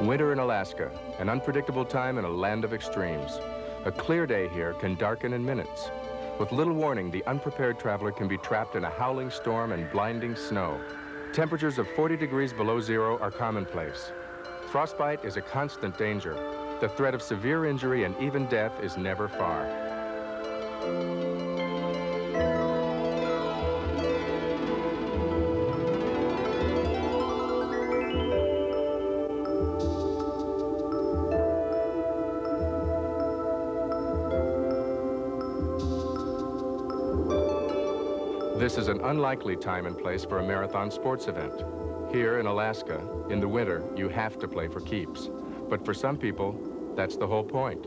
Winter in Alaska, an unpredictable time in a land of extremes. A clear day here can darken in minutes. With little warning, the unprepared traveler can be trapped in a howling storm and blinding snow. Temperatures of 40 degrees below zero are commonplace. Frostbite is a constant danger. The threat of severe injury and even death is never far. This is an unlikely time and place for a marathon sports event. Here in Alaska, in the winter, you have to play for keeps. But for some people, that's the whole point.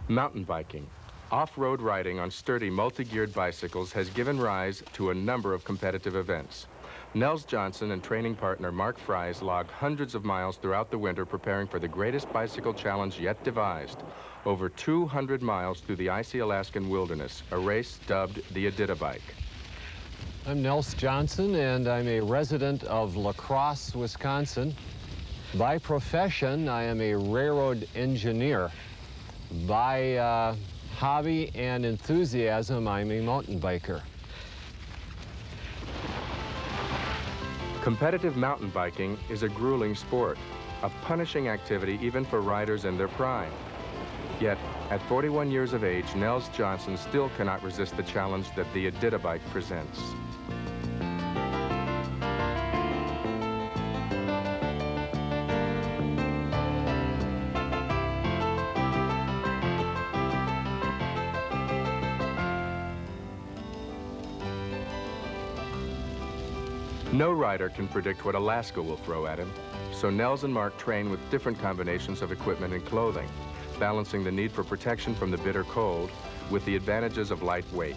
Mountain biking. Off-road riding on sturdy multi-geared bicycles has given rise to a number of competitive events. Nels Johnson and training partner Mark Fries log hundreds of miles throughout the winter preparing for the greatest bicycle challenge yet devised. Over 200 miles through the icy Alaskan wilderness, a race dubbed the Iditabike. I'm Nels Johnson, and I'm a resident of La Crosse, Wisconsin. By profession, I am a railroad engineer. By hobby and enthusiasm, I'm a mountain biker. Competitive mountain biking is a grueling sport, a punishing activity even for riders in their prime. Yet, at 41 years of age, Nels Johnson still cannot resist the challenge that the Iditabike presents. No rider can predict what Alaska will throw at him, so Nels and Mark train with different combinations of equipment and clothing, balancing the need for protection from the bitter cold with the advantages of light weight.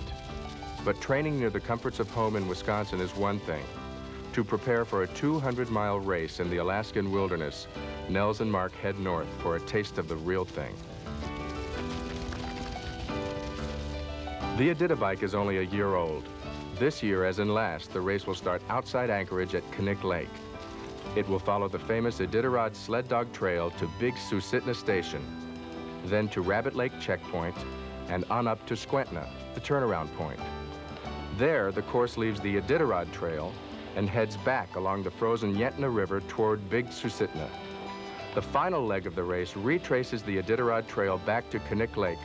But training near the comforts of home in Wisconsin is one thing. To prepare for a 200-mile race in the Alaskan wilderness, Nels and Mark head north for a taste of the real thing. The Iditabike is only a year old. This year, as in last, the race will start outside Anchorage at Knik Lake. It will follow the famous Iditarod Sled Dog Trail to Big Susitna Station, then to Rabbit Lake Checkpoint, and on up to Squentna, the turnaround point. There, the course leaves the Iditarod Trail and heads back along the frozen Yentna River toward Big Susitna. The final leg of the race retraces the Iditarod Trail back to Knik Lake,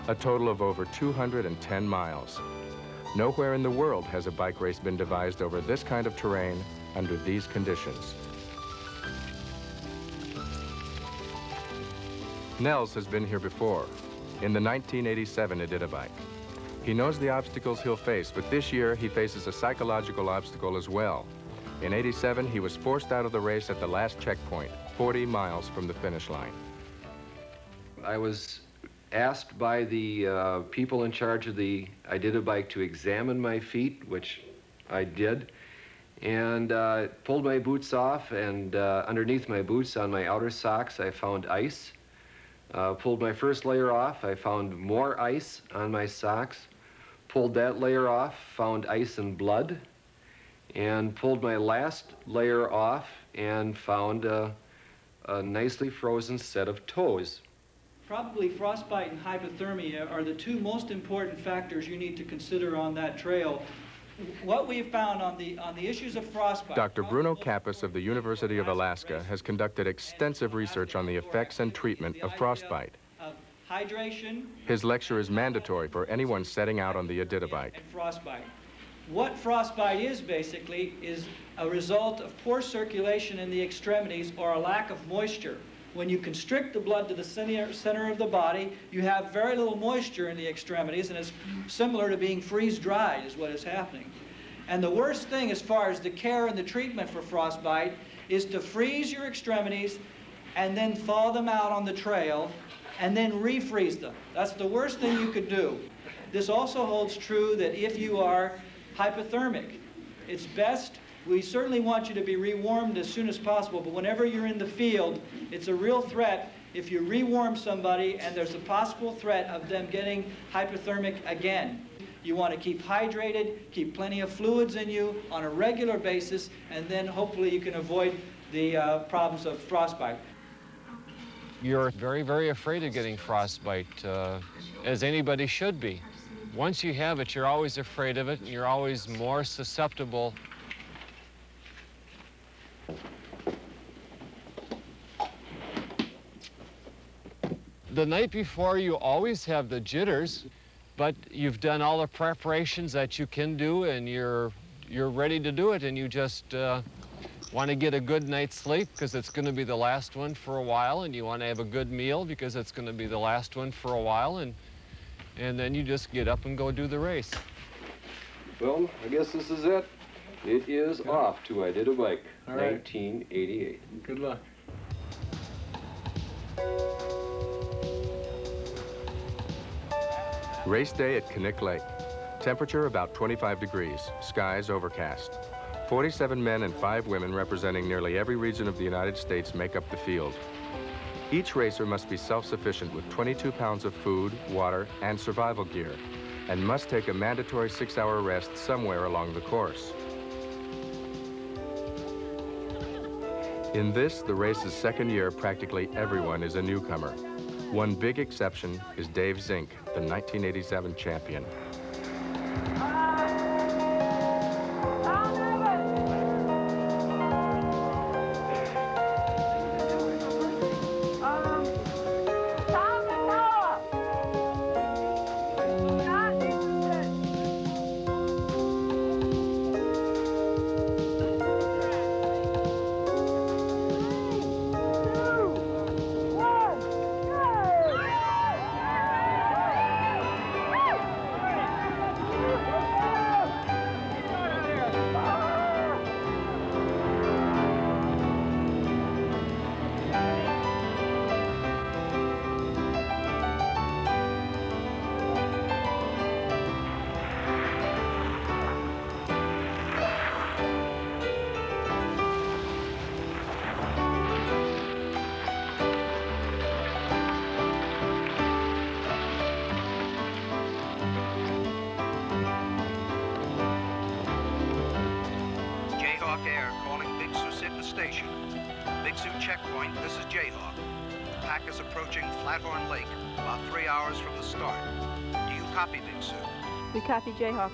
a total of over 210 miles. Nowhere in the world has a bike race been devised over this kind of terrain under these conditions. Nels has been here before, in the 1987 Iditabike. He knows the obstacles he'll face, but this year he faces a psychological obstacle as well. In '87, he was forced out of the race at the last checkpoint, 40 miles from the finish line. I was asked by the people in charge of the Iditabike to examine my feet, which I did, and pulled my boots off, and underneath my boots on my outer socks I found ice. Pulled my first layer off, I found more ice on my socks. Pulled that layer off, found ice and blood, and pulled my last layer off and found a nicely frozen set of toes. Probably frostbite and hypothermia are the two most important factors you need to consider on that trail. What we've found on the issues of frostbite... Dr. Bruno Kappas of the University of Alaska has conducted extensive research on the effects and treatment of frostbite. Hydration. His lecture is mandatory for anyone setting out on the Iditabike. And frostbite. What frostbite is basically is a result of poor circulation in the extremities or a lack of moisture. When you constrict the blood to the center of the body, you have very little moisture in the extremities, and it's similar to being freeze-dried is what is happening. And the worst thing as far as the care and the treatment for frostbite is to freeze your extremities and then thaw them out on the trail and then refreeze them. That's the worst thing you could do. This also holds true that if you are hypothermic, it's best. We certainly want you to be rewarmed as soon as possible, but whenever you're in the field, it's a real threat if you rewarm somebody and there's a possible threat of them getting hypothermic again. You want to keep hydrated, keep plenty of fluids in you on a regular basis, and then hopefully you can avoid the problems of frostbite. You're very, very afraid of getting frostbite, as anybody should be. Once you have it, you're always afraid of it, and you're always more susceptible. The night before, you always have the jitters, but you've done all the preparations that you can do, and you're ready to do it, and you just want to get a good night's sleep because it's going to be the last one for a while, and you want to have a good meal because it's going to be the last one for a while, and then you just get up and go do the race. Well, I guess this is it. It is off to Iditabike, All right. 1988. Good luck. Race day at Knik Lake. Temperature about 25 degrees, skies overcast. 47 men and 5 women representing nearly every region of the United States make up the field. Each racer must be self-sufficient with 22 pounds of food, water, and survival gear, and must take a mandatory 6-hour rest somewhere along the course. In this, the race's second year, practically everyone is a newcomer. One big exception is Dave Zink, the 1987 champion. Air calling Big Sioux City Station. Big Sioux checkpoint, this is Jayhawk. The pack is approaching Flathorn Lake, about 3 hours from the start. Do you copy, Big Sioux? We copy Jayhawk.